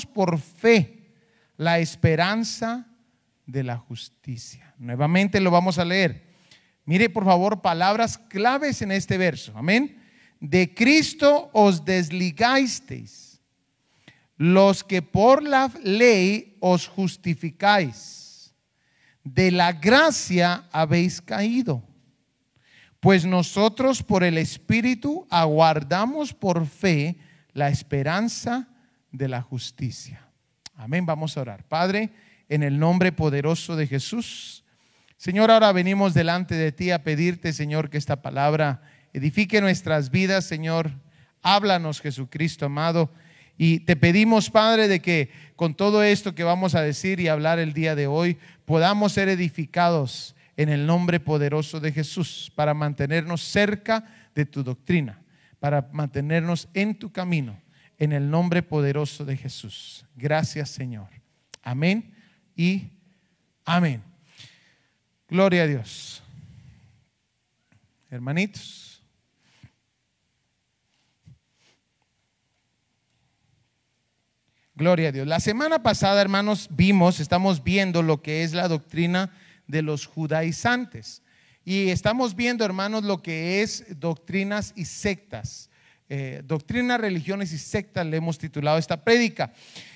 por fe la esperanza de la justicia. Nuevamente lo vamos a leer. Mire por favor palabras claves en este verso. Amén. De Cristo os desligasteis, los que por la ley os justificáis, de la gracia habéis caído. Pues nosotros por el Espíritu aguardamos por fe la esperanza de la justicia. Amén. Vamos a orar. Padre, en el nombre poderoso de Jesús, Señor, ahora venimos delante de ti a pedirte, Señor, que esta palabra edifique nuestras vidas. Señor, háblanos, Jesucristo amado, y te pedimos, Padre, de que con todo esto que vamos a decir y hablar el día de hoy, podamos ser edificados en el nombre poderoso de Jesús, para mantenernos cerca de tu doctrina, para mantenernos en tu camino, en el nombre poderoso de Jesús. Gracias, Señor. Amén y amén. Gloria a Dios. Hermanitos, gloria a Dios. La semana pasada, hermanos, estamos viendo lo que es la doctrina de los judaizantes. Y estamos viendo, hermanos, lo que es doctrinas y sectas. Doctrinas, religiones y sectas le hemos titulado esta prédica.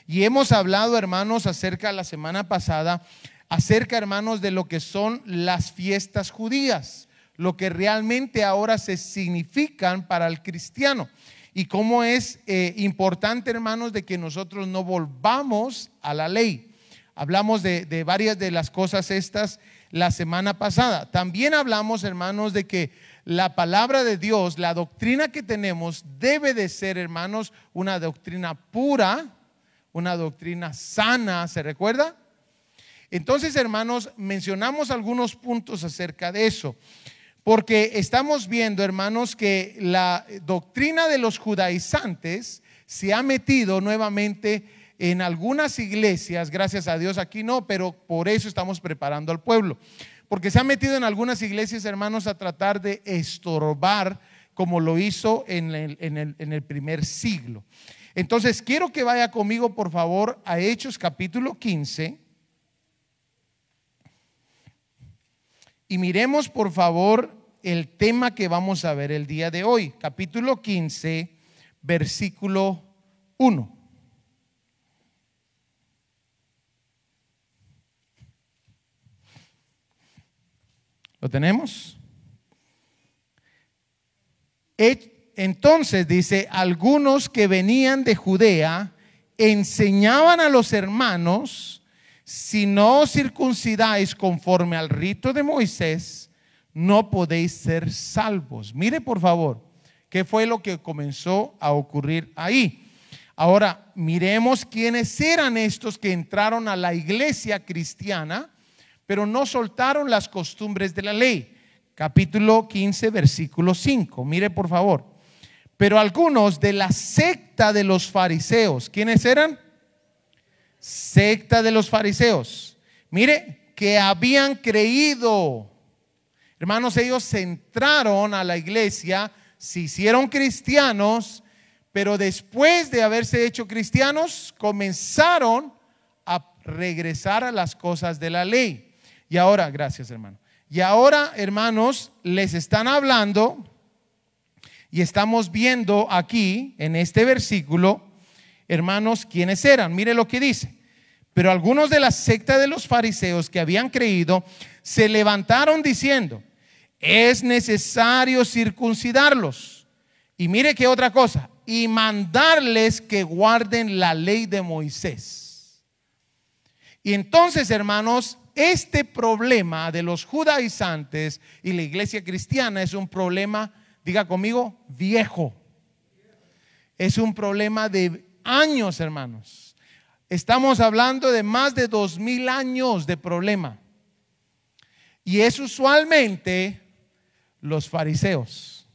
Y hemos hablado, hermanos, la semana pasada, acerca, hermanos, de lo que son las fiestas judías, lo que realmente ahora se significan para el cristiano, y cómo es importante, hermanos, de que nosotros no volvamos a la ley. Hablamos de varias de las cosas estas la semana pasada. También hablamos, hermanos, de que la palabra de Dios, la doctrina que tenemos, debe de ser, hermanos, una doctrina pura, una doctrina sana. ¿Se recuerda? Entonces, hermanos, mencionamos algunos puntos acerca de eso, porque estamos viendo, hermanos, que la doctrina de los judaizantes se ha metido nuevamente en algunas iglesias. Gracias a Dios aquí no, pero por eso estamos preparando al pueblo, porque se ha metido en algunas iglesias, hermanos, a tratar de estorbar, como lo hizo en el primer siglo. Entonces quiero que vaya conmigo, por favor, a Hechos capítulo 15 y miremos, por favor, el tema que vamos a ver el día de hoy. Capítulo 15, versículo 1. ¿Lo tenemos? Entonces dice: algunos que venían de Judea enseñaban a los hermanos: si no os circuncidáis conforme al rito de Moisés, no podéis ser salvos. Mire por favor, ¿qué fue lo que comenzó a ocurrir ahí? Ahora miremos quiénes eran estos que entraron a la iglesia cristiana, pero no soltaron las costumbres de la ley. Capítulo 15, versículo 5. Mire por favor. Pero algunos de la secta de los fariseos. ¿Quiénes eran? Secta de los fariseos. Mire, que habían creído. Hermanos, ellos entraron a la iglesia, se hicieron cristianos, pero después de haberse hecho cristianos, comenzaron a regresar a las cosas de la ley. Y ahora, gracias hermano. Y ahora, hermanos, les están hablando, y estamos viendo aquí en este versículo, hermanos, quiénes eran. Mire lo que dice: pero algunos de la secta de los fariseos que habían creído se levantaron diciendo: es necesario circuncidarlos. Y mire qué otra cosa: y mandarles que guarden la ley de Moisés. Y entonces, hermanos, este problema de los judaizantes y la iglesia cristiana es un problema, diga conmigo, viejo. Es un problema de años, hermanos. Estamos hablando de más de 2000 años de problema. Y es usualmente los fariseos.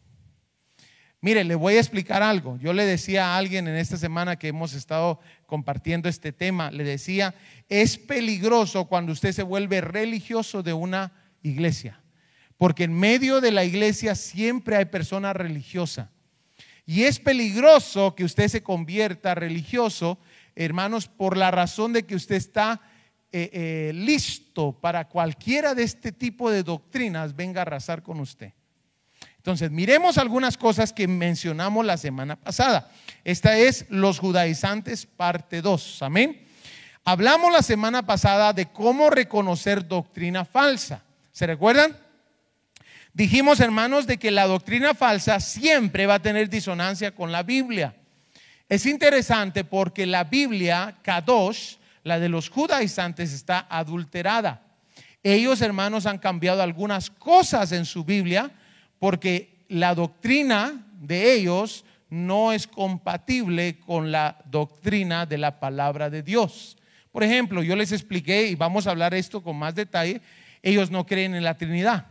Mire, le voy a explicar algo. Yo le decía a alguien en esta semana que hemos estado compartiendo este tema, le decía: es peligroso cuando usted se vuelve religioso de una iglesia, porque en medio de la iglesia siempre hay personas religiosas. Y es peligroso que usted se convierta religioso hermanos, por la razón de que usted está listo para cualquiera de este tipo de doctrinas venga a arrasar con usted. Entonces, miremos algunas cosas que mencionamos la semana pasada. Esta es los judaizantes parte 2, amén. Hablamos la semana pasada de cómo reconocer doctrina falsa. ¿Se recuerdan? Dijimos, hermanos, de que la doctrina falsa siempre va a tener disonancia con la Biblia. Es interesante porque la Biblia, Kadosh, la de los judaizantes, está adulterada. Ellos, hermanos, han cambiado algunas cosas en su Biblia porque la doctrina de ellos no es compatible con la doctrina de la palabra de Dios. Por ejemplo, yo les expliqué, y vamos a hablar esto con más detalle, ellos no creen en la Trinidad.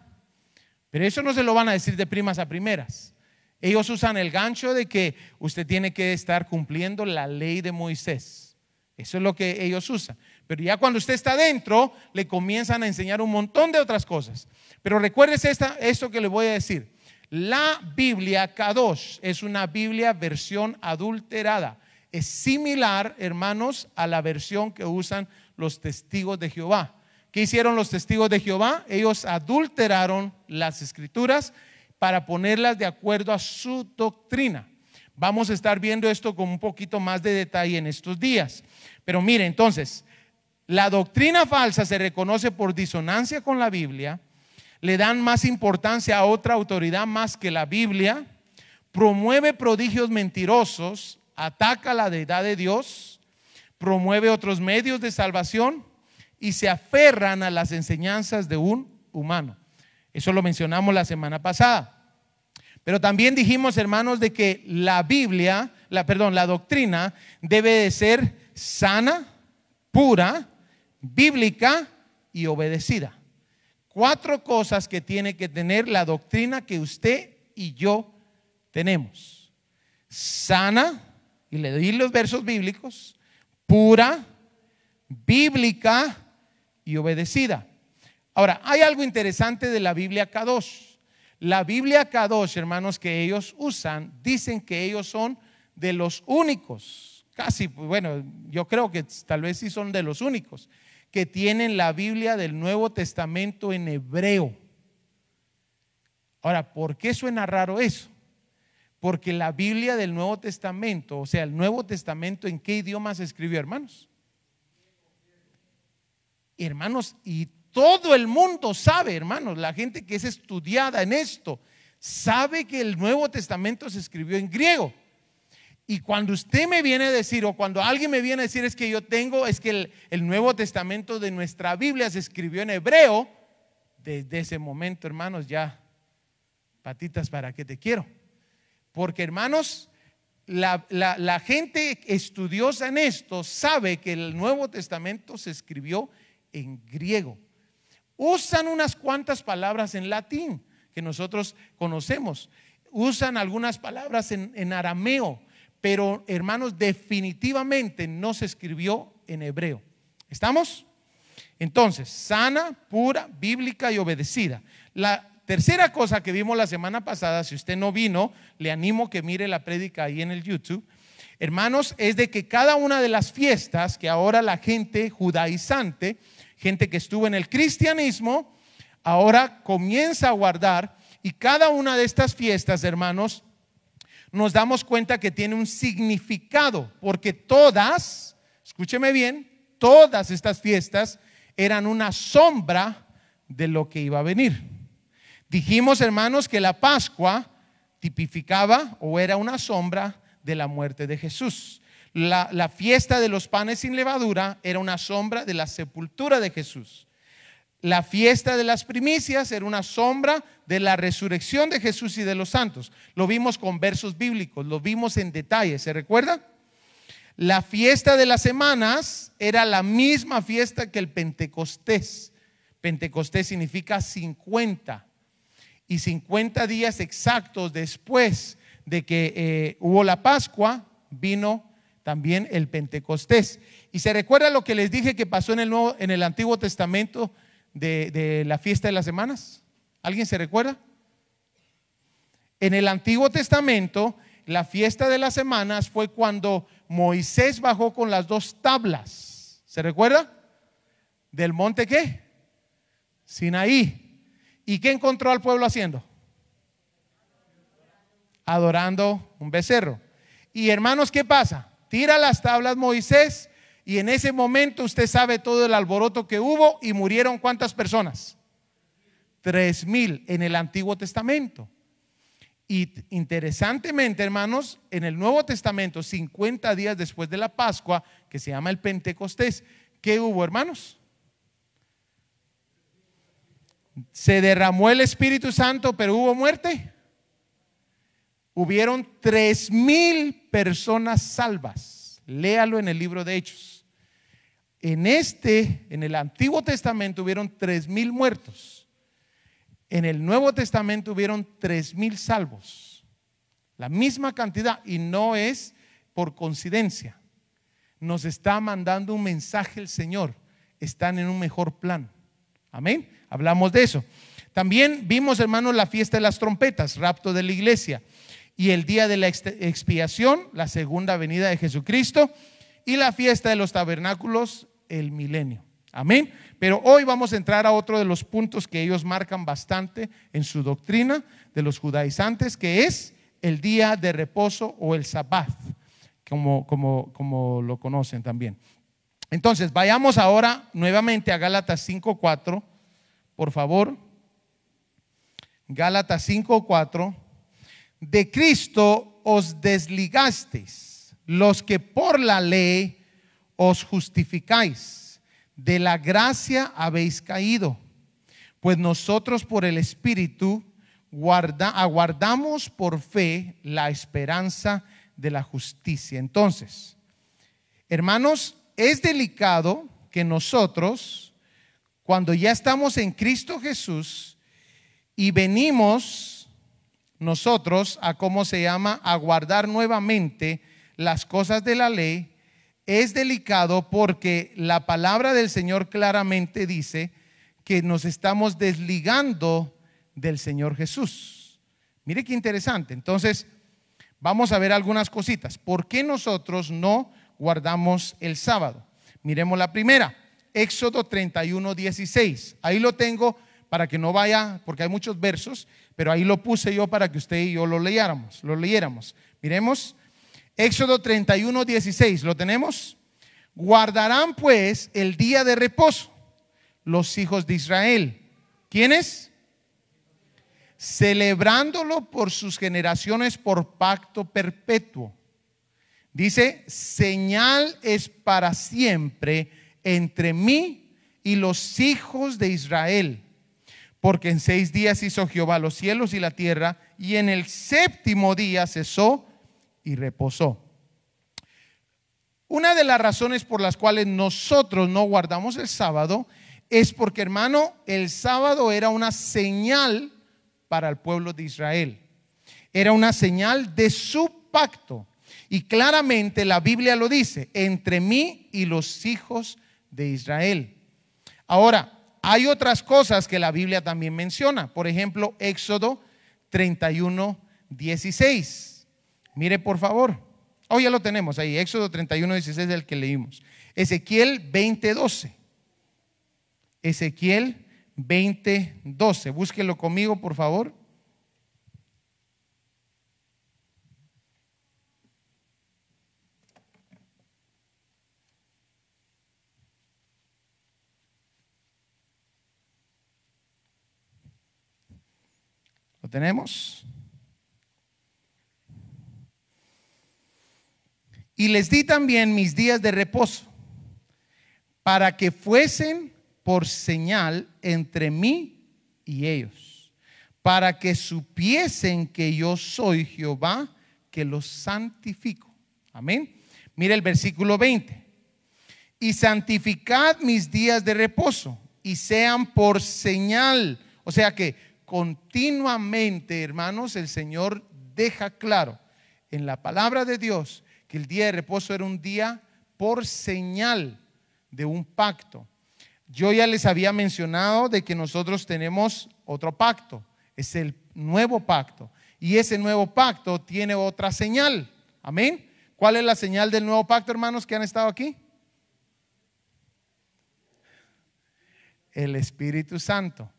Pero eso no se lo van a decir de primas a primeras. Ellos usan el gancho de que usted tiene que estar cumpliendo la ley de Moisés. Eso es lo que ellos usan. Pero ya cuando usted está dentro, le comienzan a enseñar un montón de otras cosas. Pero recuérdese esto que le voy a decir. La Biblia Kadosh es una Biblia versión adulterada. Es similar, hermanos, a la versión que usan los testigos de Jehová. ¿Qué hicieron los testigos de Jehová? Ellos adulteraron las escrituras para ponerlas de acuerdo a su doctrina. Vamos a estar viendo esto con un poquito más de detalle en estos días. Pero mire, entonces, la doctrina falsa se reconoce por disonancia con la Biblia, le dan más importancia a otra autoridad más que la Biblia, promueve prodigios mentirosos, ataca la deidad de Dios, promueve otros medios de salvación y se aferran a las enseñanzas de un humano. Eso lo mencionamos la semana pasada. Pero también dijimos, hermanos, de que la Biblia, la doctrina debe de ser sana, pura, bíblica y obedecida. 4 cosas que tiene que tener la doctrina que usted y yo tenemos: sana, y le doy los versos bíblicos, pura, bíblica y obedecida. Ahora, hay algo interesante de la Biblia Kadosh. La Biblia Kadosh, hermanos, que ellos usan, dicen que ellos son de los únicos, casi, bueno, yo creo que tal vez sí son de los únicos, que tienen la Biblia del Nuevo Testamento en hebreo. Ahora, ¿por qué suena raro eso? Porque la Biblia del Nuevo Testamento, o sea, el Nuevo Testamento, ¿en qué idioma se escribió, hermanos? Hermanos, y todo el mundo sabe, hermanos, la gente que es estudiada en esto, sabe que el Nuevo Testamento se escribió en griego. Y cuando usted me viene a decir, o cuando alguien me viene a decir, es que el Nuevo Testamento de nuestra Biblia se escribió en hebreo, desde ese momento, hermanos, ya patitas para que te quiero. Porque, hermanos, la gente estudiosa en esto sabe que el Nuevo Testamento se escribió en griego. Usan unas cuantas palabras en latín que nosotros conocemos, usan algunas palabras en arameo, pero, hermanos, definitivamente no se escribió en hebreo. ¿Estamos? Entonces, sana, pura, bíblica y obedecida. La tercera cosa que vimos la semana pasada, si usted no vino, le animo que mire la prédica ahí en el YouTube, hermanos, es de que cada una de las fiestas que ahora la gente judaizante, gente que estuvo en el cristianismo, ahora comienza a guardar, y cada una de estas fiestas, hermanos, nos damos cuenta que tiene un significado, porque todas, escúcheme bien, todas estas fiestas eran una sombra de lo que iba a venir. Dijimos, hermanos, que la Pascua tipificaba o era una sombra de la muerte de Jesús. La fiesta de los panes sin levadura era una sombra de la sepultura de Jesús. La fiesta de las primicias era una sombra de la resurrección de Jesús y de los santos. Lo vimos con versos bíblicos, lo vimos en detalle, ¿se recuerda? La fiesta de las semanas era la misma fiesta que el Pentecostés. Pentecostés significa 50. Y 50 días exactos después de que hubo la Pascua, vino también el Pentecostés. Y se recuerda lo que les dije que pasó en el Antiguo Testamento de la fiesta de las semanas. ¿Alguien se recuerda? En el Antiguo Testamento, la fiesta de las semanas fue cuando Moisés bajó con las 2 tablas. ¿Se recuerda? ¿Del monte qué? Sinaí. ¿Y qué encontró al pueblo haciendo? Adorando un becerro. Y hermanos, ¿qué pasa? Tira las tablas Moisés y en ese momento usted sabe todo el alboroto que hubo y murieron ¿cuántas personas? 3,000 en el Antiguo Testamento. Y interesantemente, hermanos, en el Nuevo Testamento, 50 días después de la Pascua, que se llama el Pentecostés, ¿qué hubo, hermanos? Se derramó el Espíritu Santo, pero ¿hubo muerte? Hubieron 3,000 personas salvas. Léalo en el libro de Hechos. En el Antiguo Testamento hubieron 3,000 muertos. En el Nuevo Testamento hubieron 3,000 salvos. La misma cantidad, y no es por coincidencia. Nos está mandando un mensaje el Señor. Están en un mejor plan. Amén. Hablamos de eso. También vimos, hermanos, la fiesta de las trompetas, rapto de la iglesia, y el día de la expiación, la segunda venida de Jesucristo, y la fiesta de los tabernáculos, el milenio. Amén. Pero hoy vamos a entrar a otro de los puntos que ellos marcan bastante en su doctrina de los judaizantes, que es el día de reposo o el sabbat, como lo conocen también. Entonces, vayamos ahora nuevamente a Gálatas 5:4, por favor. Gálatas 5:4. De Cristo os desligasteis, los que por la ley os justificáis, de la gracia habéis caído, pues nosotros por el Espíritu aguardamos por fe la esperanza de la justicia. Entonces, hermanos, es delicado que nosotros, cuando ya estamos en Cristo Jesús y venimos nosotros a guardar nuevamente las cosas de la ley, es delicado porque la palabra del Señor claramente dice que nos estamos desligando del Señor Jesús. Mire qué interesante. Entonces, vamos a ver algunas cositas. ¿Por qué nosotros no guardamos el sábado? Miremos la primera, Éxodo 31:16. Ahí lo tengo para que no vaya, porque hay muchos versos, pero ahí lo puse yo para que usted y yo lo leyéramos. Miremos, Éxodo 31:16, ¿lo tenemos? Guardarán pues el día de reposo los hijos de Israel. ¿Quiénes? Celebrándolo por sus generaciones por pacto perpetuo. Dice, señal es para siempre entre mí y los hijos de Israel. Porque en 6 días hizo Jehová los cielos y la tierra, y en el 7º día cesó y reposó. Una de las razones por las cuales nosotros no guardamos el sábado es porque, hermano, el sábado era una señal para el pueblo de Israel. Era una señal de su pacto. Y claramente la Biblia lo dice, entre mí y los hijos de Israel. Ahora, hay otras cosas que la Biblia también menciona. Por ejemplo, Éxodo 31:16. Mire por favor. Oh, ya lo tenemos ahí. Éxodo 31:16 es el que leímos. Ezequiel 20:12. Ezequiel 20:12. Búsquelo conmigo, por favor. ¿Lo tenemos? Y les di también mis días de reposo para que fuesen por señal entre mí y ellos, para que supiesen que yo soy Jehová, que los santifico. Amén. Mira el versículo 20. Y santificad mis días de reposo y sean por señal. O sea que continuamente, hermanos, el Señor deja claro en la palabra de Dios que el día de reposo era un día por señal de un pacto. Yo ya les había mencionado de que nosotros tenemos otro pacto, es el nuevo pacto, Y ese nuevo pacto tiene otra señal. Amén. ¿Cuál es la señal del nuevo pacto, hermanos, que han estado aquí? El Espíritu Santo.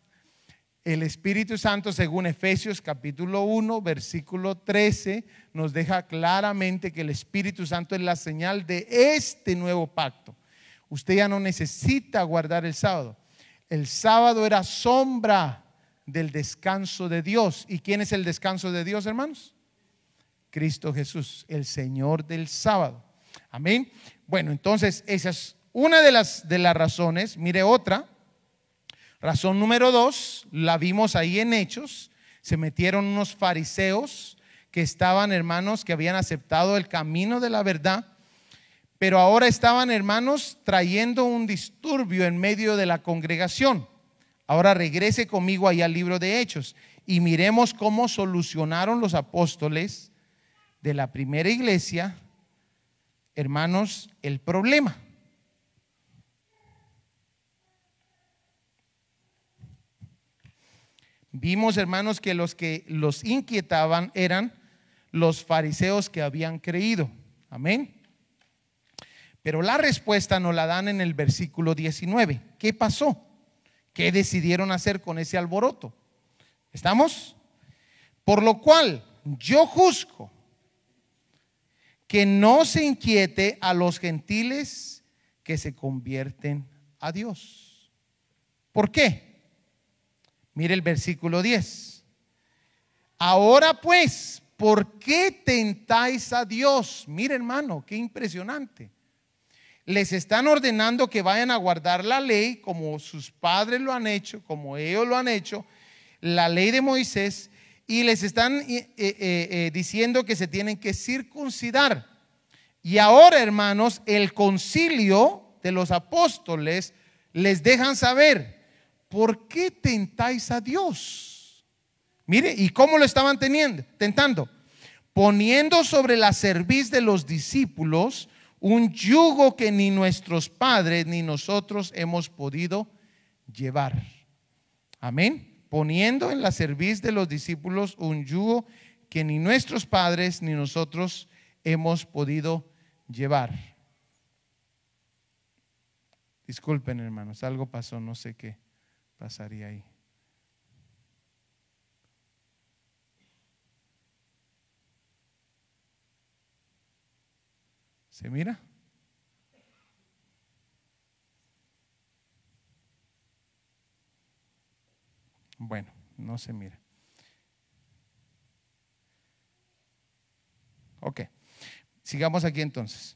El Espíritu Santo, según Efesios capítulo 1, versículo 13, nos deja claramente que el Espíritu Santo es la señal de este nuevo pacto. Usted ya no necesita guardar el sábado. El sábado era sombra del descanso de Dios. ¿Y quién es el descanso de Dios, hermanos? Cristo Jesús, el Señor del sábado. Amén. Bueno, entonces esa es una de las razones. Mire otra. Razón número 2, la vimos ahí en Hechos. Se metieron unos fariseos que estaban, hermanos, que habían aceptado el camino de la verdad, pero ahora estaban, hermanos, trayendo un disturbio en medio de la congregación. Ahora regrese conmigo allá al libro de Hechos y miremos cómo solucionaron los apóstoles de la primera iglesia, hermanos, el problema. Vimos, hermanos, que los inquietaban eran los fariseos que habían creído. Amén. Pero la respuesta nos la dan en el versículo 19. ¿Qué pasó? ¿Qué decidieron hacer con ese alboroto? ¿Estamos? Por lo cual yo juzgo que no se inquiete a los gentiles que se convierten a Dios. ¿Por qué? Mire el versículo 10. Ahora pues, ¿por qué tentáis a Dios? Mire, hermano, qué impresionante. Les están ordenando que vayan a guardar la ley como sus padres lo han hecho, como ellos lo han hecho, la ley de Moisés, y les están diciendo que se tienen que circuncidar. Y ahora, hermanos, el concilio de los apóstoles les dejan saber: ¿por qué tentáis a Dios? Mire, ¿y cómo lo estaban tentando? Poniendo sobre la cerviz de los discípulos un yugo que ni nuestros padres ni nosotros hemos podido llevar. Amén. Poniendo en la cerviz de los discípulos un yugo que ni nuestros padres ni nosotros hemos podido llevar. Disculpen, hermanos, algo pasó, no sé qué pasaría ahí. ¿Se mira? Bueno, no se mira. Ok, sigamos aquí entonces.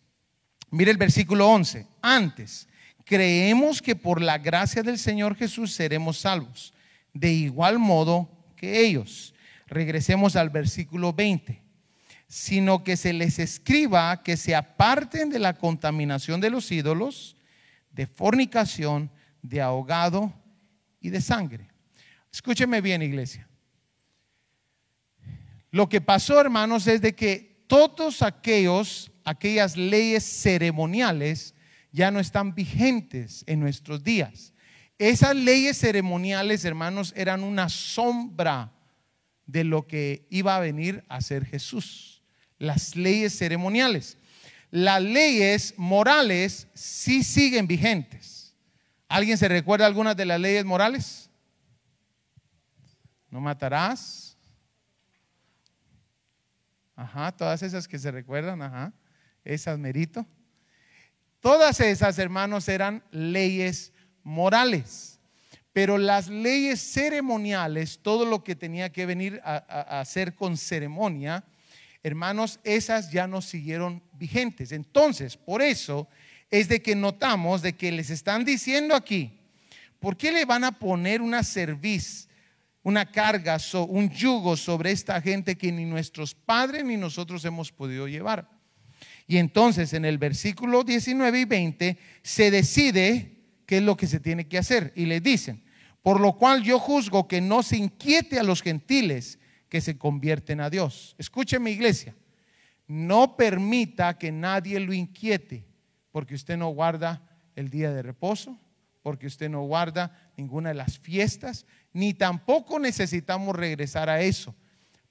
Mire el versículo 11. Antes, creemos que por la gracia del Señor Jesús seremos salvos, de igual modo que ellos. Regresemos al versículo 20. Sino que se les escriba que se aparten de la contaminación de los ídolos, de fornicación, de ahogado y de sangre. Escúcheme bien, iglesia. Lo que pasó, hermanos, es de que todos aquellas leyes ceremoniales ya no están vigentes en nuestros días. Esas leyes ceremoniales, hermanos, eran una sombra de lo que iba a venir a ser Jesús. Las leyes ceremoniales. Las leyes morales sí siguen vigentes. ¿Alguien se recuerda algunas de las leyes morales? No matarás. Ajá, todas esas que se recuerdan, ajá, esas merito. Todas esas, hermanos, eran leyes morales. Pero las leyes ceremoniales, todo lo que tenía que venir a hacer con ceremonia, hermanos, esas ya no siguieron vigentes. Entonces, por eso es de que notamos de que les están diciendo aquí: ¿por qué le van a poner una cerviz, una carga, un yugo sobre esta gente que ni nuestros padres ni nosotros hemos podido llevar? Y entonces en el versículo 19 y 20 se decide qué es lo que se tiene que hacer. Y les dicen: por lo cual yo juzgo que no se inquiete a los gentiles que se convierten a Dios. Escúcheme, iglesia, no permita que nadie lo inquiete porque usted no guarda el día de reposo, porque usted no guarda ninguna de las fiestas, ni tampoco necesitamos regresar a eso.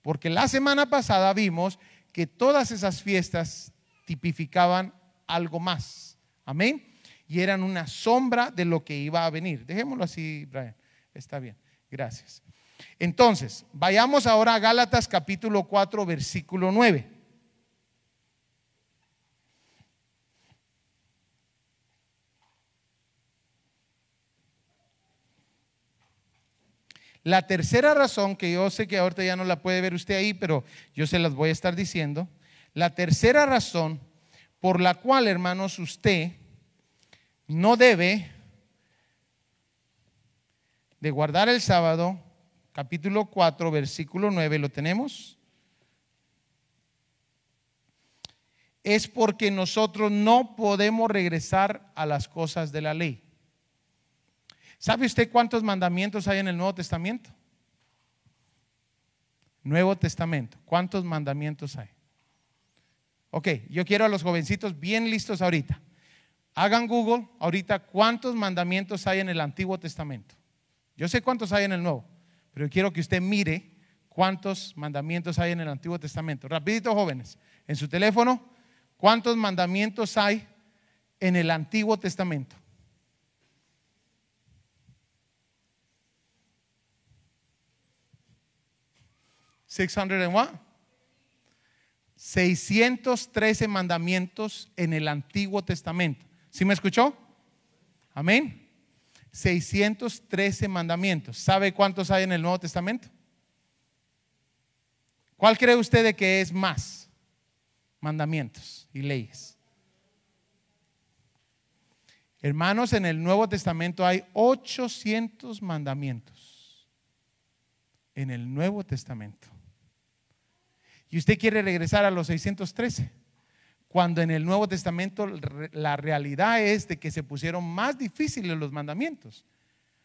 Porque la semana pasada vimos que todas esas fiestas tipificaban algo más. Amén. Y eran una sombra de lo que iba a venir. Dejémoslo así, Brian. Está bien. Gracias. Entonces, vayamos ahora a Gálatas capítulo 4, versículo 9. La tercera razón, que yo sé que ahorita ya no la puede ver usted ahí, pero yo se las voy a estar diciendo. La tercera razón por la cual, hermanos, usted no debe de guardar el sábado, capítulo 4, versículo 9, ¿lo tenemos? Es porque nosotros no podemos regresar a las cosas de la ley. ¿Sabe usted cuántos mandamientos hay en el Nuevo Testamento? Nuevo Testamento, ¿cuántos mandamientos hay? Ok, yo quiero a los jovencitos bien listos ahorita. Hagan Google ahorita cuántos mandamientos hay en el Antiguo Testamento. Yo sé cuántos hay en el Nuevo, pero quiero que usted mire cuántos mandamientos hay en el Antiguo Testamento. Rapidito, jóvenes, en su teléfono, ¿cuántos mandamientos hay en el Antiguo Testamento? ¿600 and 613 mandamientos en el Antiguo Testamento. ¿Sí me escuchó? Amén. 613 mandamientos. ¿Sabe cuántos hay en el Nuevo Testamento? ¿Cuál cree usted de que es más mandamientos y leyes? Hermanos, en el Nuevo Testamento hay 800 mandamientos. En el Nuevo Testamento. Y usted quiere regresar a los 613, cuando en el Nuevo Testamento la realidad es de que se pusieron más difíciles los mandamientos.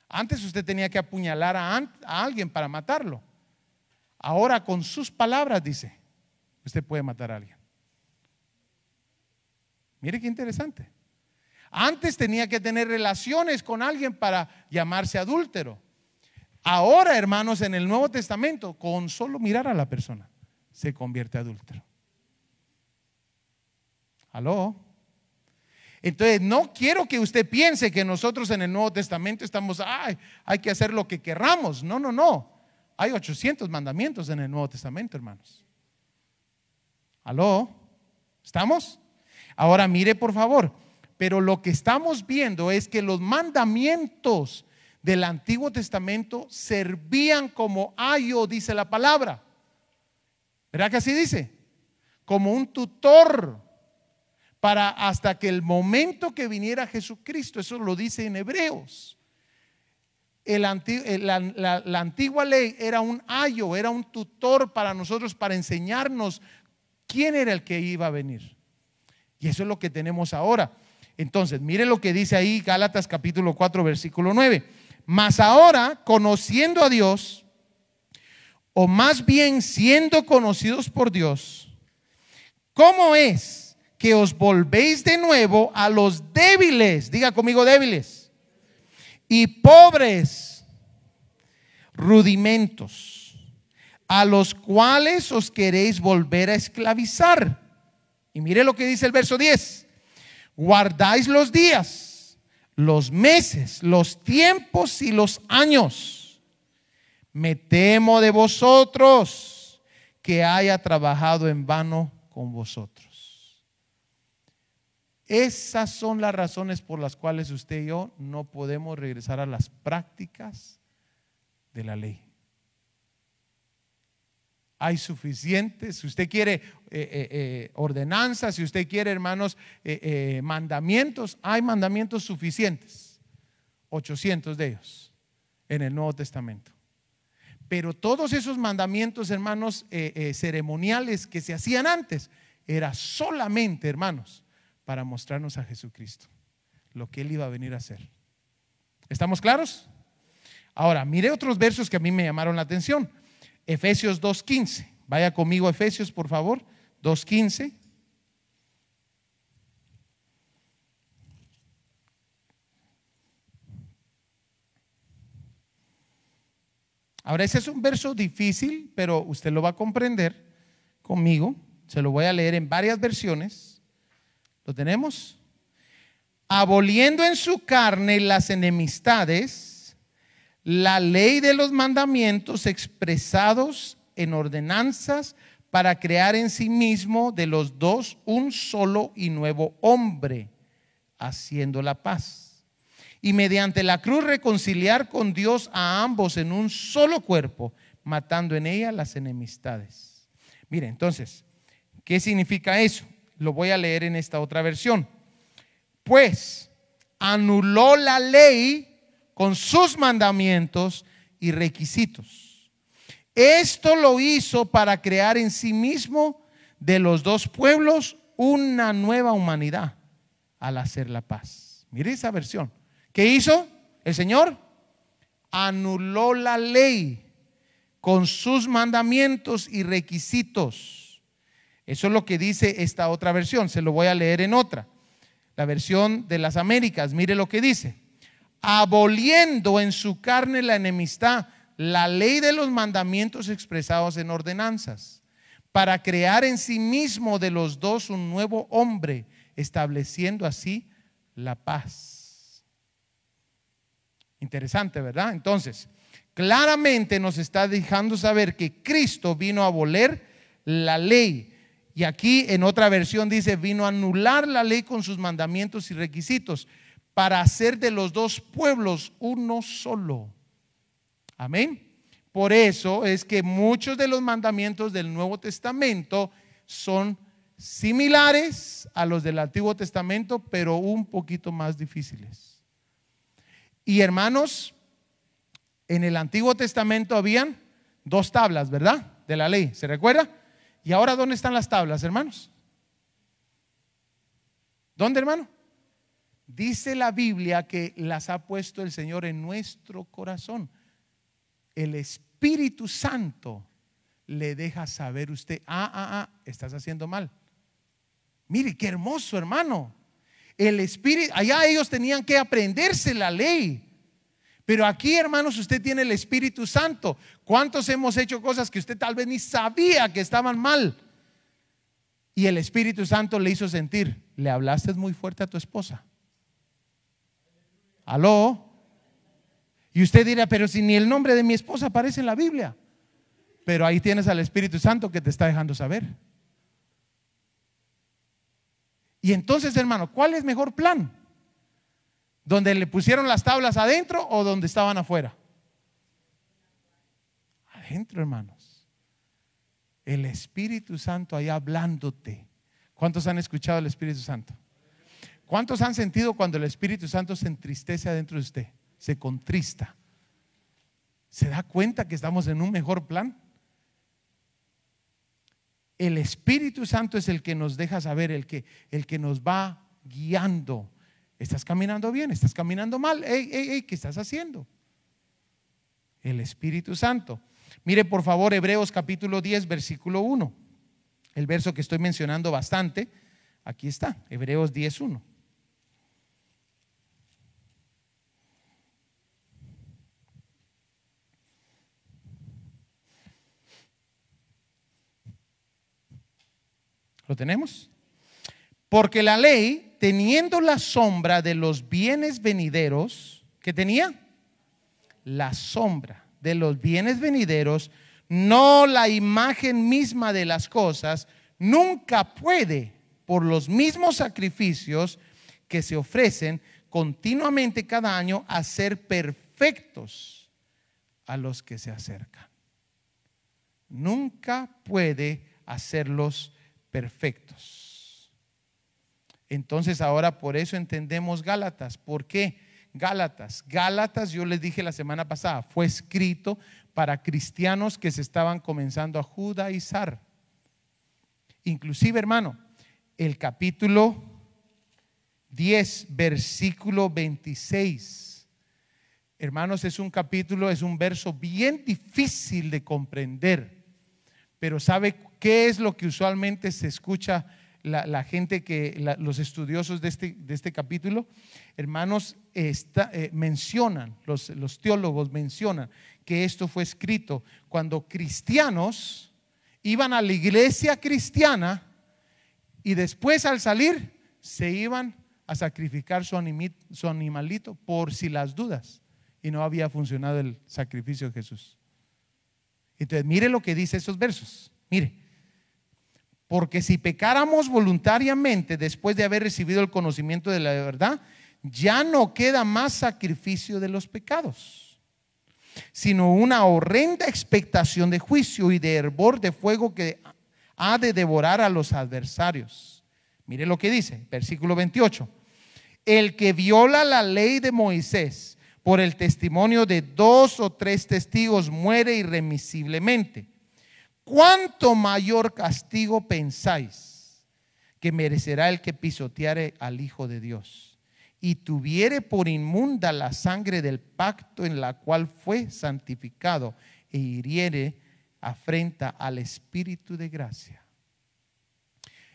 Antes usted tenía que apuñalar a alguien para matarlo. Ahora con sus palabras dice, usted puede matar a alguien. Mire qué interesante. Antes tenía que tener relaciones con alguien para llamarse adúltero. Ahora, hermanos, en el Nuevo Testamento, con solo mirar a la persona se convierte adúltero. ¿Aló? Entonces no quiero que usted piense que nosotros en el Nuevo Testamento estamos, hay que hacer lo que querramos. No, no, no. Hay 800 mandamientos en el Nuevo Testamento, hermanos. ¿Aló? ¿Estamos? Ahora mire por favor. Pero lo que estamos viendo es que los mandamientos del Antiguo Testamento servían como ayo, dice la palabra. ¿Verdad que así dice? Como un tutor para hasta que el momento que viniera Jesucristo. Eso lo dice en Hebreos. La antigua ley era un ayo, era un tutor para nosotros, para enseñarnos quién era el que iba a venir. Y eso es lo que tenemos ahora. Entonces, mire lo que dice ahí Gálatas capítulo 4, versículo 9. Mas ahora, conociendo a Dios, o más bien siendo conocidos por Dios, ¿cómo es que os volvéis de nuevo a los débiles? Diga conmigo, débiles y pobres rudimentos, a los cuales os queréis volver a esclavizar? Y mire lo que dice el verso 10. Guardáis los días, los meses, los tiempos y los años. Me temo de vosotros que haya trabajado en vano con vosotros. Esas son las razones por las cuales usted y yo no podemos regresar a las prácticas de la ley. Hay suficientes. Si usted quiere ordenanzas, si usted quiere, hermanos, mandamientos, hay mandamientos suficientes, 800 de ellos en el Nuevo Testamento. Pero todos esos mandamientos, hermanos, ceremoniales que se hacían antes, era solamente, hermanos, para mostrarnos a Jesucristo, lo que Él iba a venir a hacer. ¿Estamos claros? Ahora, mire otros versos que a mí me llamaron la atención. Efesios 2:15. Vaya conmigo a Efesios, por favor. 2:15. Ahora ese es un verso difícil, pero usted lo va a comprender conmigo. Se lo voy a leer en varias versiones. ¿Lo tenemos? Aboliendo en su carne las enemistades, la ley de los mandamientos expresados en ordenanzas, para crear en sí mismo de los dos un solo y nuevo hombre, haciendo la paz, y mediante la cruz reconciliar con Dios a ambos en un solo cuerpo, matando en ella las enemistades. Mire, entonces, ¿qué significa eso? Lo voy a leer en esta otra versión. Pues anuló la ley con sus mandamientos y requisitos. Esto lo hizo para crear en sí mismo de los dos pueblos una nueva humanidad al hacer la paz. Mire esa versión. ¿Qué hizo el Señor? Anuló la ley con sus mandamientos y requisitos. Eso es lo que dice esta otra versión. Se lo voy a leer en otra. La versión de las Américas. Mire lo que dice. Aboliendo en su carne la enemistad, la ley de los mandamientos expresados en ordenanzas, para crear en sí mismo de los dos un nuevo hombre, estableciendo así la paz. Interesante, ¿verdad? Entonces, claramente nos está dejando saber que Cristo vino a abolir la ley. Y aquí en otra versión dice, vino a anular la ley con sus mandamientos y requisitos, para hacer de los dos pueblos uno solo. Amén. Por eso es que muchos de los mandamientos del Nuevo Testamento son similares a los del Antiguo Testamento, pero un poquito más difíciles. Y hermanos, en el Antiguo Testamento habían 2 tablas, ¿verdad? De la ley, ¿se recuerda? Y ahora, ¿dónde están las tablas, hermanos? ¿Dónde, hermano? Dice la Biblia que las ha puesto el Señor en nuestro corazón. El Espíritu Santo le deja saber usted, estás haciendo mal. Mire qué hermoso, hermano. El Espíritu, allá ellos tenían que aprenderse la ley, pero aquí, hermanos, usted tiene el Espíritu Santo. ¿Cuántos hemos hecho cosas que usted tal vez ni sabía que estaban mal? Y el Espíritu Santo le hizo sentir, le hablaste muy fuerte a tu esposa. ¿Aló? Y usted dirá, pero si ni el nombre de mi esposa aparece en la Biblia. Pero ahí tienes al Espíritu Santo que te está dejando saber. Y entonces, hermano, ¿cuál es mejor plan? ¿Donde le pusieron las tablas adentro o donde estaban afuera? Adentro, hermanos. El Espíritu Santo ahí hablándote. ¿Cuántos han escuchado al Espíritu Santo? ¿Cuántos han sentido cuando el Espíritu Santo se entristece adentro de usted? Se contrista. ¿Se da cuenta que estamos en un mejor plan? El Espíritu Santo es el que nos deja saber, el que nos va guiando. ¿Estás caminando bien? ¿Estás caminando mal? ¿Qué estás haciendo? El Espíritu Santo. Mire por favor Hebreos capítulo 10 versículo 1. El verso que estoy mencionando bastante. Aquí está, Hebreos 10:1. ¿Lo tenemos? Porque la ley, teniendo la sombra de los bienes venideros, ¿qué tenía? La sombra de los bienes venideros, no la imagen misma de las cosas, nunca puede, por los mismos sacrificios que se ofrecen continuamente cada año, hacer perfectos a los que se acercan. Nunca puede hacerlos perfectos. Entonces ahora por eso entendemos Gálatas. ¿Por qué Gálatas? Gálatas, yo les dije la semana pasada, fue escrito para cristianos que se estaban comenzando a judaizar. Inclusive, hermano, el capítulo 10 versículo 26, hermanos, es un capítulo, es un verso bien difícil de comprender. Pero ¿sabe qué es lo que usualmente se escucha la gente los estudiosos de este capítulo, hermanos, mencionan, los teólogos mencionan que esto fue escrito cuando cristianos iban a la iglesia cristiana y después al salir se iban a sacrificar su animalito por si las dudas y no había funcionado el sacrificio de Jesús. Entonces mire lo que dice esos versos, mire: porque si pecáramos voluntariamente después de haber recibido el conocimiento de la verdad, ya no queda más sacrificio de los pecados, sino una horrenda expectación de juicio y de hervor de fuego que ha de devorar a los adversarios. Mire lo que dice, versículo 28: el que viola la ley de Moisés por el testimonio de 2 o 3 testigos muere irremisiblemente. ¿Cuánto mayor castigo pensáis que merecerá el que pisoteare al Hijo de Dios y tuviere por inmunda la sangre del pacto en la cual fue santificado e hiriere afrenta al Espíritu de gracia?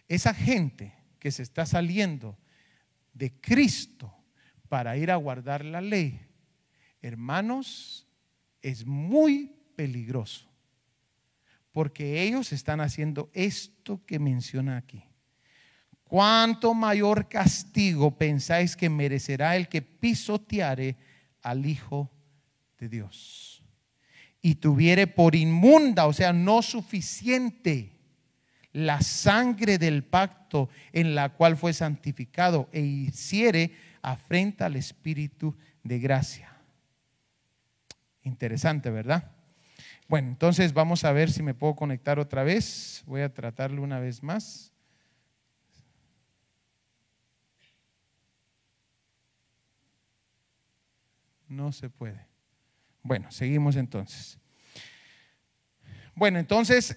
Esa gente que se está saliendo de Cristo para ir a guardar la ley, hermanos, es muy peligroso, porque ellos están haciendo esto que menciona aquí. ¿Cuánto mayor castigo pensáis que merecerá el que pisoteare al Hijo de Dios y tuviere por inmunda, o sea, no suficiente, la sangre del pacto en la cual fue santificado e hiciere afrenta al Espíritu de gracia? Interesante, ¿verdad? Bueno, entonces vamos a ver si me puedo conectar otra vez. Voy a tratarlo una vez más. No se puede. Bueno, seguimos entonces. Bueno, entonces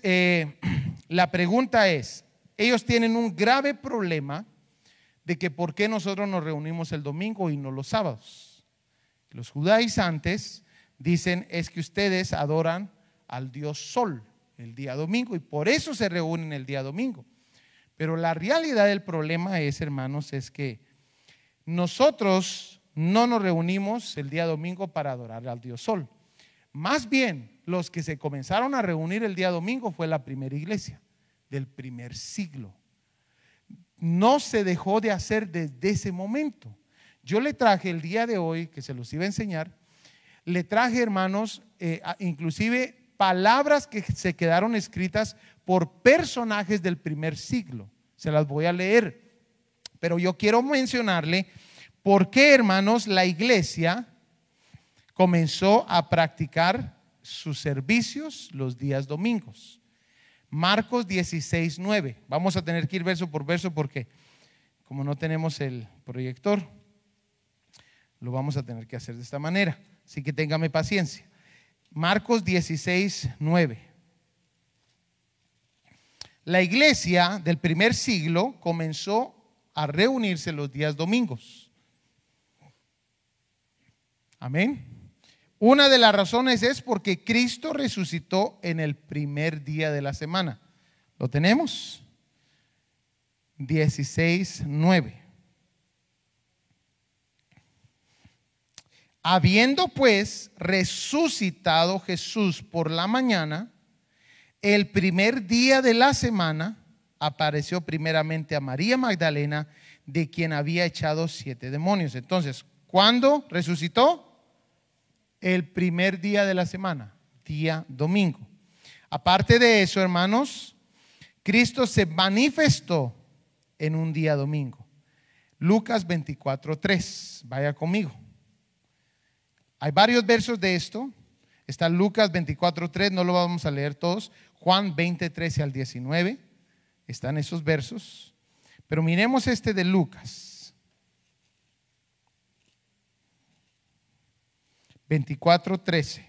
la pregunta es, ellos tienen un grave problema de que por qué nosotros nos reunimos el domingo y no los sábados. Los judaizantes dicen es que ustedes adoran al Dios Sol el día domingo y por eso se reúnen el día domingo. Pero la realidad del problema es, hermanos, es que nosotros no nos reunimos el día domingo para adorar al Dios Sol. Más bien, los que se comenzaron a reunir el día domingo fue la primera iglesia del primer siglo. No se dejó de hacer desde ese momento. Yo le traje el día de hoy, que se los iba a enseñar, le traje, hermanos, inclusive palabras que se quedaron escritas por personajes del primer siglo. Se las voy a leer, pero yo quiero mencionarle por qué, hermanos, la iglesia comenzó a practicar sus servicios los días domingos. Marcos 16:9. Vamos a tener que ir verso por verso porque como no tenemos el proyector, lo vamos a tener que hacer de esta manera. Así que téngame paciencia. Marcos 16:9. La iglesia del primer siglo comenzó a reunirse los días domingos. Amén. Una de las razones es porque Cristo resucitó en el primer día de la semana. ¿Lo tenemos? 16:9. Habiendo pues resucitado Jesús por la mañana, el primer día de la semana, apareció primeramente a María Magdalena, de quien había echado 7 demonios. Entonces, ¿cuándo resucitó? El primer día de la semana, día domingo. Aparte de eso, hermanos, Cristo se manifestó en un día domingo. Lucas 24:3. Vaya conmigo. Hay varios versos de esto. Está Lucas 24:3, no lo vamos a leer todos. Juan 20:13 al 19. Están esos versos. Pero miremos este de Lucas 24:13.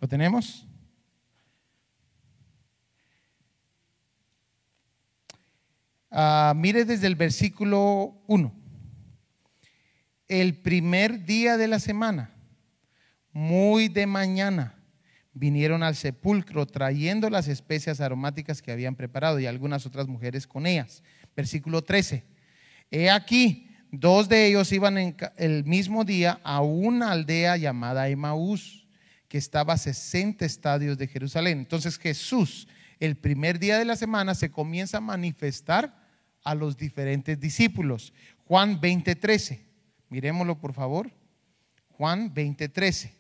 ¿Lo tenemos? Mire desde el versículo 1. El primer día de la semana, muy de mañana, vinieron al sepulcro trayendo las especias aromáticas que habían preparado y algunas otras mujeres con ellas. Versículo 13. He aquí, dos de ellos iban el mismo día a una aldea llamada Emaús, que estaba a 60 estadios de Jerusalén. Entonces Jesús, el primer día de la semana, se comienza a manifestar a los diferentes discípulos. Juan 20:13. Miremoslo por favor. Juan 20:13.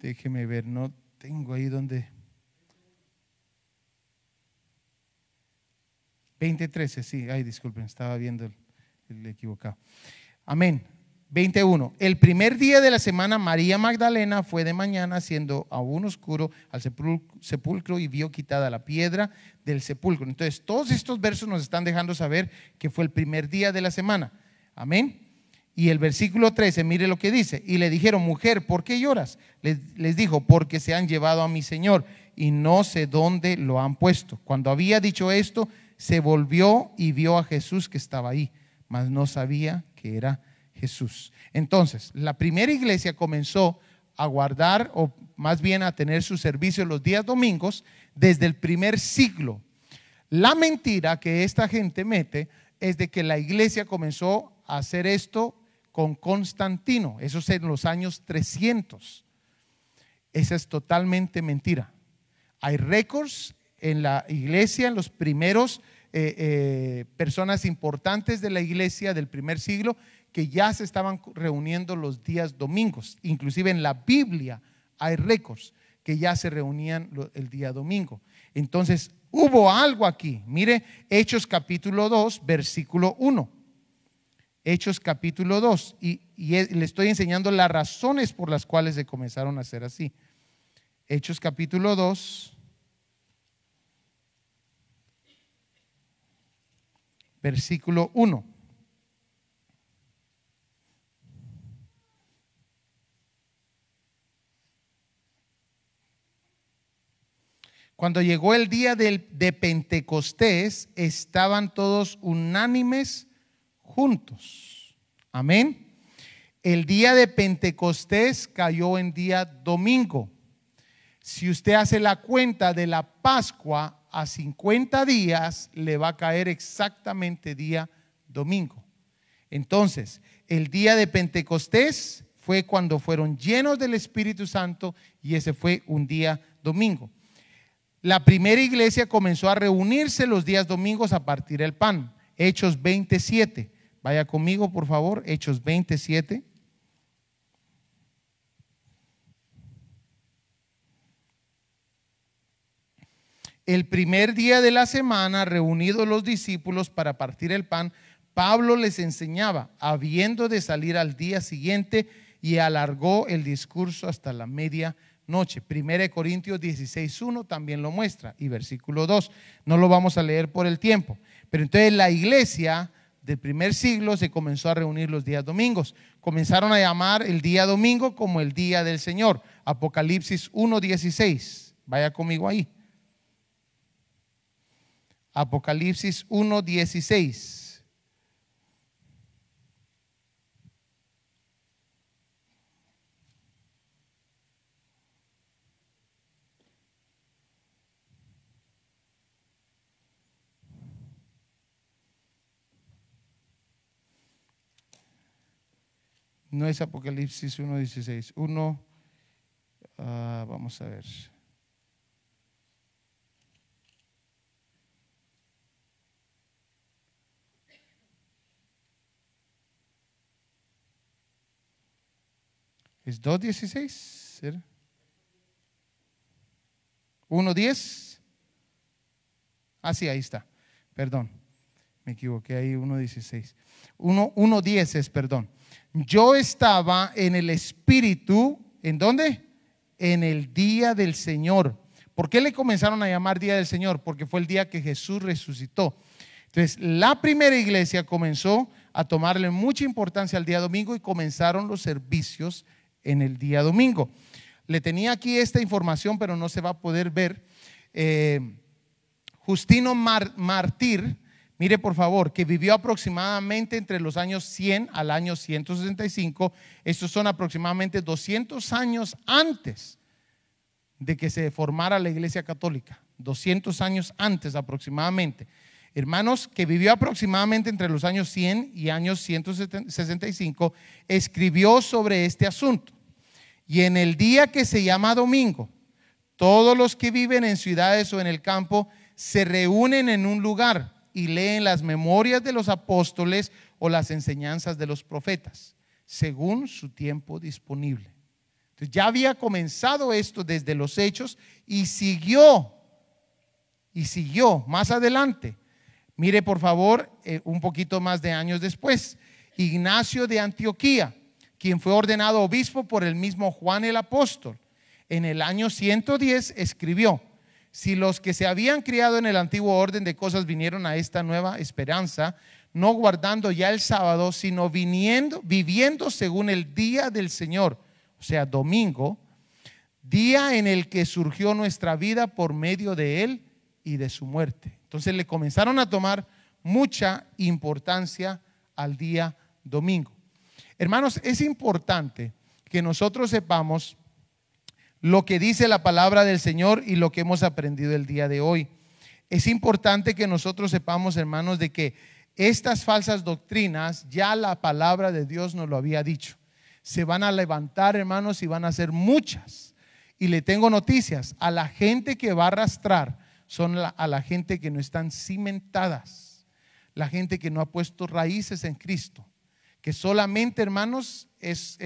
Déjeme ver, no tengo ahí donde. 20:13, sí, ay, disculpen, estaba viendo el equivocado. Amén. 21. El primer día de la semana, María Magdalena fue de mañana, siendo aún oscuro, al sepulcro y vio quitada la piedra del sepulcro. Entonces, todos estos versos nos están dejando saber que fue el primer día de la semana. Amén. Y el versículo 13, mire lo que dice. Y le dijeron: mujer, ¿por qué lloras? Les dijo: porque se han llevado a mi Señor y no sé dónde lo han puesto. Cuando había dicho esto, se volvió y vio a Jesús que estaba ahí, mas no sabía que era Jesús. Entonces, la primera iglesia comenzó a guardar, o más bien a tener su servicio los días domingos desde el primer siglo. La mentira que esta gente mete es de que la iglesia comenzó a hacer esto con Constantino, eso es en los años 300. Esa es totalmente mentira. Hay récords en la iglesia, en los primeros personas importantes de la iglesia del primer siglo, que ya se estaban reuniendo los días domingos. Inclusive en la Biblia hay récords que ya se reunían el día domingo. Entonces hubo algo aquí. Mire Hechos capítulo 2 versículo 1. Hechos capítulo 2 y le estoy enseñando las razones por las cuales se comenzaron a hacer así. Hechos capítulo 2 versículo 1. Cuando llegó el día de Pentecostés, estaban todos unánimes juntos. Amén. El día de Pentecostés cayó en día domingo. Si usted hace la cuenta de la Pascua a 50 días, le va a caer exactamente día domingo. Entonces, el día de Pentecostés fue cuando fueron llenos del Espíritu Santo y ese fue un día domingo. La primera iglesia comenzó a reunirse los días domingos a partir del pan. Hechos 27. Vaya conmigo, por favor, Hechos 27. El primer día de la semana, reunidos los discípulos para partir el pan, Pablo les enseñaba, habiendo de salir al día siguiente, y alargó el discurso hasta la medianoche. 1 Corintios 16:1 también lo muestra, y versículo 2. No lo vamos a leer por el tiempo. Pero entonces la iglesia del primer siglo se comenzó a reunir los días domingos. Comenzaron a llamar el día domingo como el día del Señor. Apocalipsis 1:16. Vaya conmigo ahí. Apocalipsis 1:16. No es Apocalipsis 1:16. Vamos a ver. ¿Es 2:16? 1:10. Sí, ahí está. Perdón, me equivoqué ahí, 1:16. 1:10 es, perdón. Yo estaba en el Espíritu, ¿en dónde? en el día del Señor. ¿Por qué le comenzaron a llamar día del Señor? Porque fue el día que Jesús resucitó. Entonces, la primera iglesia comenzó a tomarle mucha importancia al día domingo y comenzaron los servicios en el día domingo. Le tenía aquí esta información, pero no se va a poder ver. Justino Mártir, mire por favor, que vivió aproximadamente entre los años 100 al año 165. Estos son aproximadamente 200 años antes de que se formara la Iglesia Católica. 200 años antes aproximadamente. Hermanos, que vivió aproximadamente entre los años 100 y años 165, escribió sobre este asunto. Y en el día que se llama domingo, todos los que viven en ciudades o en el campo se reúnen en un lugar y leen las memorias de los apóstoles o las enseñanzas de los profetas, según su tiempo disponible. Entonces ya había comenzado esto desde los Hechos y siguió más adelante. Mire por favor, un poquito más de años después, Ignacio de Antioquía, quien fue ordenado obispo por el mismo Juan el apóstol, en el año 110 escribió: si los que se habían criado en el antiguo orden de cosas vinieron a esta nueva esperanza, no guardando ya el sábado, sino viviendo según el día del Señor, o sea, domingo, día en el que surgió nuestra vida por medio de él y de su muerte. Entonces le comenzaron a tomar mucha importancia al día domingo. Hermanos, es importante que nosotros sepamos lo que dice la palabra del Señor y lo que hemos aprendido el día de hoy. Es importante que nosotros sepamos, hermanos, de que estas falsas doctrinas ya la palabra de Dios nos lo había dicho. Se van a levantar, hermanos, y van a ser muchas. Y le tengo noticias: a la gente que va a arrastrar son a la gente que no están cimentadas, la gente que no ha puesto raíces en Cristo, que solamente, hermanos, es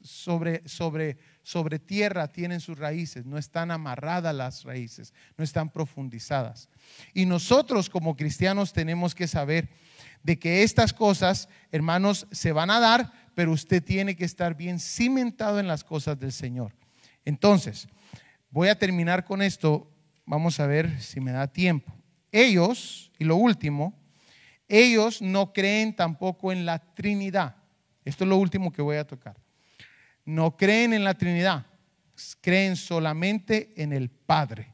sobre tierra tienen sus raíces, no están amarradas las raíces, no están profundizadas. Y nosotros como cristianos tenemos que saber de que estas cosas, hermanos, se van a dar, pero usted tiene que estar bien cimentado en las cosas del Señor. Entonces, voy a terminar con esto. Vamos a ver si me da tiempo. Ellos, y lo último, ellos no creen tampoco en la Trinidad. Esto es lo último que voy a tocar. No creen en la Trinidad, creen solamente en el Padre.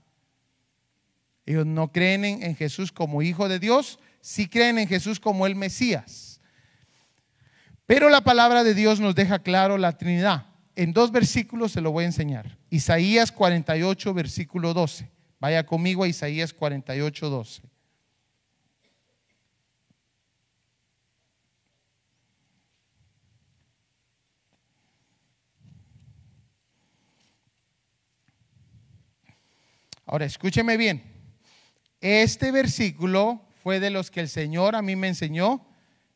Ellos no creen en Jesús como Hijo de Dios, sí creen en Jesús como el Mesías. Pero la palabra de Dios nos deja claro la Trinidad. En 2 versículos se lo voy a enseñar. Isaías 48, versículo 12. Vaya conmigo a Isaías 48, 12. Ahora escúcheme bien. Este versículo fue de los que el Señor a mí me enseñó.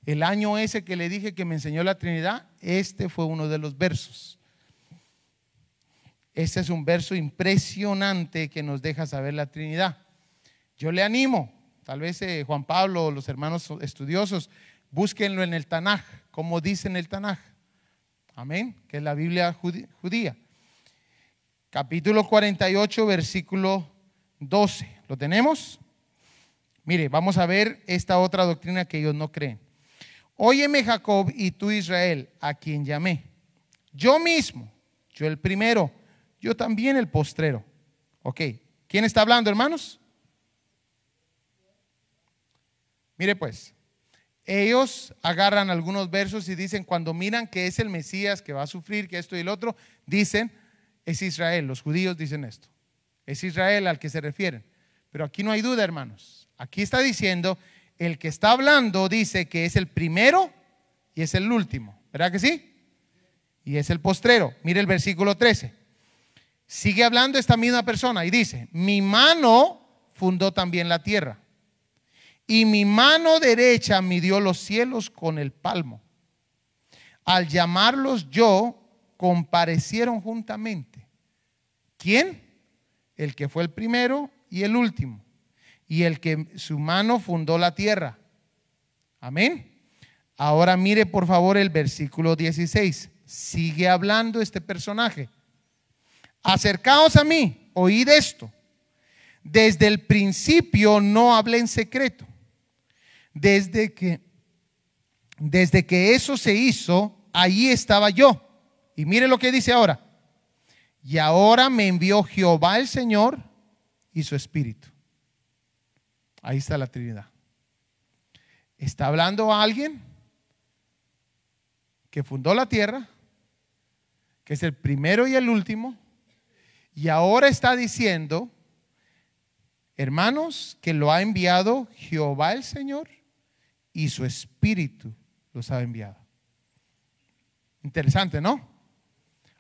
El año ese que le dije que me enseñó la Trinidad, este fue uno de los versos. Este es un verso impresionante que nos deja saber la Trinidad. Yo le animo, tal vez Juan Pablo o los hermanos estudiosos, búsquenlo en el Tanaj, como dice en el Tanaj. Amén, que es la Biblia judía. Capítulo 48, versículo 12. ¿Lo tenemos? Mire, vamos a ver esta otra doctrina que ellos no creen. Óyeme, Jacob, y tú, Israel, a quien llamé. Yo mismo, yo el primero, yo también el postrero. Ok, ¿quién está hablando, hermanos? Mire pues, ellos agarran algunos versos y dicen, cuando miran que es el Mesías que va a sufrir, que esto y el otro, dicen, es Israel. Los judíos dicen esto, es Israel al que se refieren. Pero aquí no hay duda, hermanos. Aquí está diciendo, el que está hablando dice que es el primero y es el último, ¿verdad que sí? Y es el postrero. Mire el versículo 13. Sigue hablando esta misma persona y dice, mi mano fundó también la tierra y mi mano derecha midió los cielos con el palmo. Al llamarlos yo, comparecieron juntamente. ¿Quién? El que fue el primero y el último, y el que su mano fundó la tierra. Amén. Ahora mire por favor el versículo 16. Sigue hablando este personaje. Acercaos a mí, oíd esto. Desde el principio no hablé en secreto. Desde que eso se hizo, allí estaba yo. Y mire lo que dice ahora. Y ahora me envió Jehová el Señor y su Espíritu. Ahí está la Trinidad. Está hablando a alguien que fundó la tierra, que es el primero y el último, y ahora está diciendo, hermanos, que lo ha enviado Jehová el Señor y su Espíritu los ha enviado. Interesante, ¿no?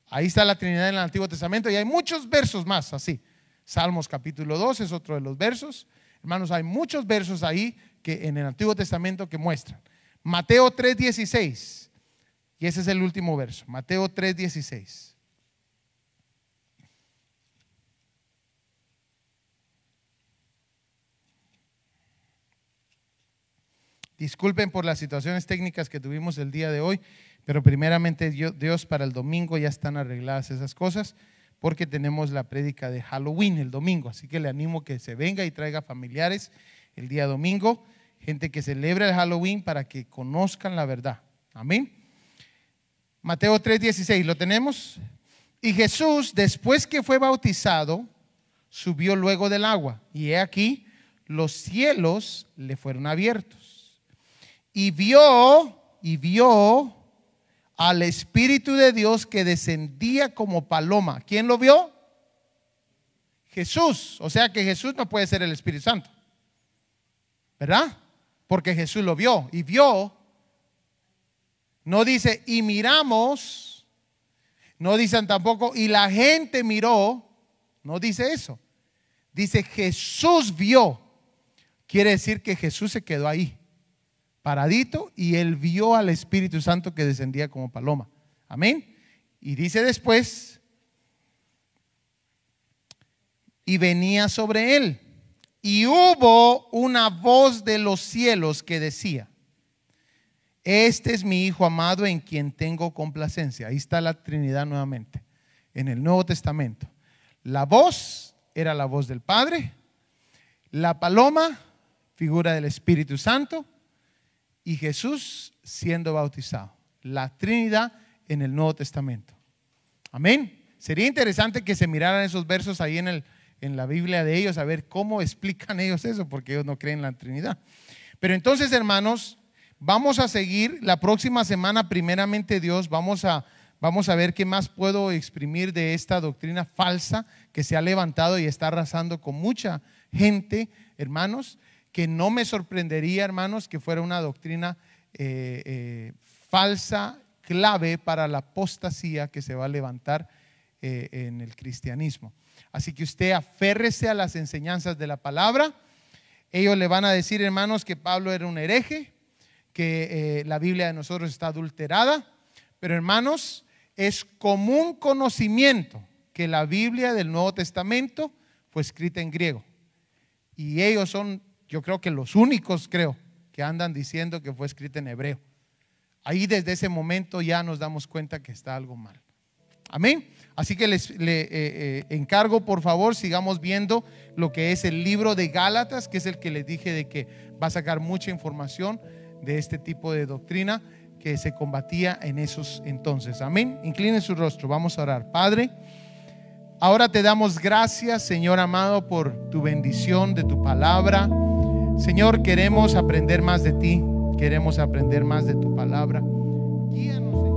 Ahí está la Trinidad en el Antiguo Testamento y hay muchos versos más así. Salmos capítulo 2 es otro de los versos. Hermanos, hay muchos versos ahí que en el Antiguo Testamento que muestran. Mateo 3:16, y ese es el último verso. Mateo 3:16. Disculpen por las situaciones técnicas que tuvimos el día de hoy, pero primeramente Dios, para el domingo ya están arregladas esas cosas, porque tenemos la prédica de Halloween el domingo. Así que le animo que se venga y traiga familiares el día domingo, gente que celebra el Halloween para que conozcan la verdad. Amén. Mateo 3:16, ¿lo tenemos? Y Jesús, después que fue bautizado, subió luego del agua, y he aquí los cielos le fueron abiertos, y vio al Espíritu de Dios que descendía como paloma. ¿Quién lo vio? Jesús. O sea que Jesús no puede ser el Espíritu Santo, ¿verdad? Porque Jesús lo vio. Y vio, no dice y miramos, no dicen tampoco y la gente miró, no dice eso. Dice Jesús vio. Quiere decir que Jesús se quedó ahí, paradito, y él vio al Espíritu Santo que descendía como paloma. Amén. Y dice después, y venía sobre él, y hubo una voz de los cielos que decía: este es mi Hijo amado en quien tengo complacencia. Ahí está la Trinidad nuevamente en el Nuevo Testamento. La voz era la voz del Padre, la paloma, figura del Espíritu Santo, y Jesús siendo bautizado. La Trinidad en el Nuevo Testamento. Amén. Sería interesante que se miraran esos versos ahí en la Biblia de ellos, a ver cómo explican ellos eso, porque ellos no creen en la Trinidad. Pero entonces, hermanos, vamos a seguir la próxima semana, primeramente Dios, vamos a ver qué más puedo exprimir de esta doctrina falsa que se ha levantado y está arrasando con mucha gente, hermanos, que no me sorprendería, hermanos, que fuera una doctrina falsa, clave para la apostasía que se va a levantar en el cristianismo. Así que usted aférrese a las enseñanzas de la palabra. Ellos le van a decir, hermanos, que Pablo era un hereje, que la Biblia de nosotros está adulterada, pero hermanos, es común conocimiento que la Biblia del Nuevo Testamento fue escrita en griego, y ellos son, yo creo que los únicos, que andan diciendo que fue escrita en hebreo. Ahí desde ese momento ya nos damos cuenta que está algo mal. Amén. Así que le encargo, por favor, sigamos viendo lo que es el libro de Gálatas, que es el que les dije de que va a sacar mucha información de este tipo de doctrina que se combatía en esos entonces. Amén. Incline su rostro, vamos a orar. Padre, ahora te damos gracias, Señor amado, por tu bendición de tu palabra. Señor, queremos aprender más de ti, queremos aprender más de tu palabra. Guíanos, Señor.